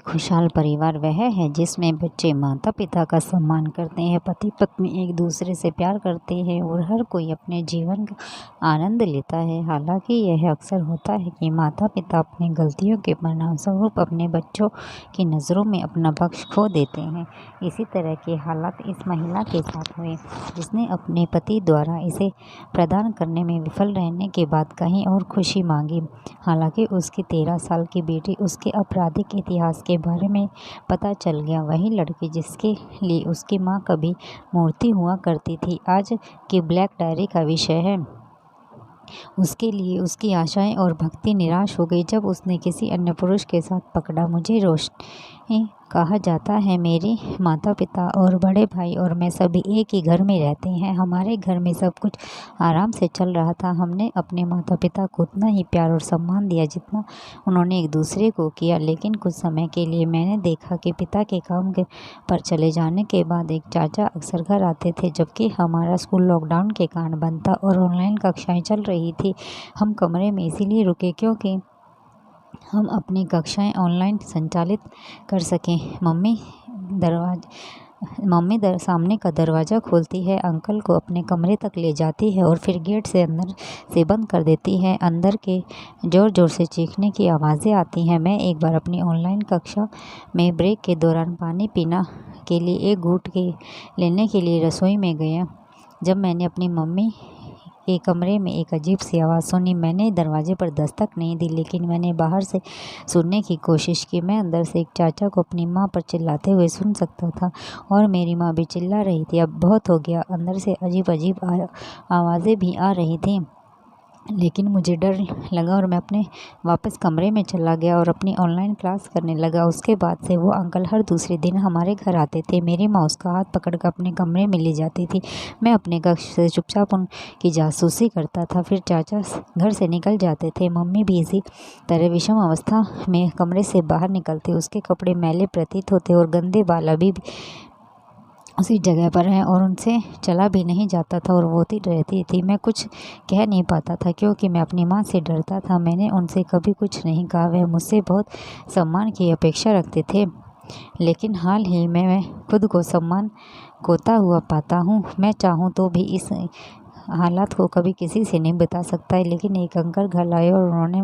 खुशहाल परिवार वह है जिसमें बच्चे माता पिता का सम्मान करते हैं, पति पत्नी एक दूसरे से प्यार करते हैं और हर कोई अपने जीवन का आनंद लेता है। हालांकि यह अक्सर होता है कि माता पिता अपनी गलतियों के परिणामस्वरूप अपने बच्चों की नज़रों में अपना पक्ष खो देते हैं। इसी तरह के हालात इस महिला के साथ हुए, जिसने अपने पति द्वारा इसे प्रदान करने में विफल रहने के बाद कहीं और खुशी मांगी। हालांकि उसकी 13 साल की बेटी उसके आपराधिक इतिहास के बारे में पता चल गया। वही लड़की जिसके लिए उसकी माँ कभी मूर्ति हुआ करती थी, आज की ब्लैक डायरी का विषय है। उसके लिए उसकी आशाएं और भक्ति निराश हो गई जब उसने किसी अन्य पुरुष के साथ पकड़ा। मुझे रोशनी कहा जाता है। मेरे माता पिता और बड़े भाई और मैं सभी एक ही घर में रहते हैं। हमारे घर में सब कुछ आराम से चल रहा था। हमने अपने माता पिता को उतना ही प्यार और सम्मान दिया जितना उन्होंने एक दूसरे को किया। लेकिन कुछ समय के लिए मैंने देखा कि पिता के काम पर चले जाने के बाद एक चाचा अक्सर घर आते थे, जबकि हमारा स्कूल लॉकडाउन के कारण बंद था और ऑनलाइन कक्षाएं चल रही थी। हम कमरे में इसीलिए रुके क्योंकि हम अपनी कक्षाएं ऑनलाइन संचालित कर सकें। मम्मी सामने का दरवाज़ा खोलती है, अंकल को अपने कमरे तक ले जाती है और फिर गेट से अंदर से बंद कर देती है। अंदर के ज़ोर ज़ोर से चीखने की आवाज़ें आती हैं। मैं एक बार अपनी ऑनलाइन कक्षा में ब्रेक के दौरान पानी पीना के लिए एक घूंट लेने के लिए रसोई में गया। जब मैंने अपनी मम्मी के कमरे में एक अजीब सी आवाज़ सुनी। मैंने दरवाजे पर दस्तक नहीं दी, लेकिन मैंने बाहर से सुनने की कोशिश की। मैं अंदर से एक चाचा को अपनी माँ पर चिल्लाते हुए सुन सकता था और मेरी माँ भी चिल्ला रही थी। अब बहुत हो गया। अंदर से अजीब अजीब आवाज़ें भी आ रही थीं, लेकिन मुझे डर लगा और मैं अपने वापस कमरे में चला गया और अपनी ऑनलाइन क्लास करने लगा। उसके बाद से वो अंकल हर दूसरे दिन हमारे घर आते थे। मेरी माँ उसका हाथ पकड़कर अपने कमरे में ले जाती थी। मैं अपने कक्ष से चुपचाप उनकी जासूसी करता था। फिर चाचा घर से निकल जाते थे। मम्मी भी इसी तरह विषम अवस्था में कमरे से बाहर निकलती। उसके कपड़े मैले प्रतीत होते और गंदे बाल अभी भी उसी जगह पर हैं और उनसे चला भी नहीं जाता था और रोती रहती थी। मैं कुछ कह नहीं पाता था क्योंकि मैं अपनी माँ से डरता था। मैंने उनसे कभी कुछ नहीं कहा। वह मुझसे बहुत सम्मान की अपेक्षा रखते थे, लेकिन हाल ही में मैं खुद को सम्मान खोता हुआ पाता हूँ। मैं चाहूँ तो भी इस हालात को कभी किसी से नहीं बता सकता है। लेकिन एक अंकल घर आए और उन्होंने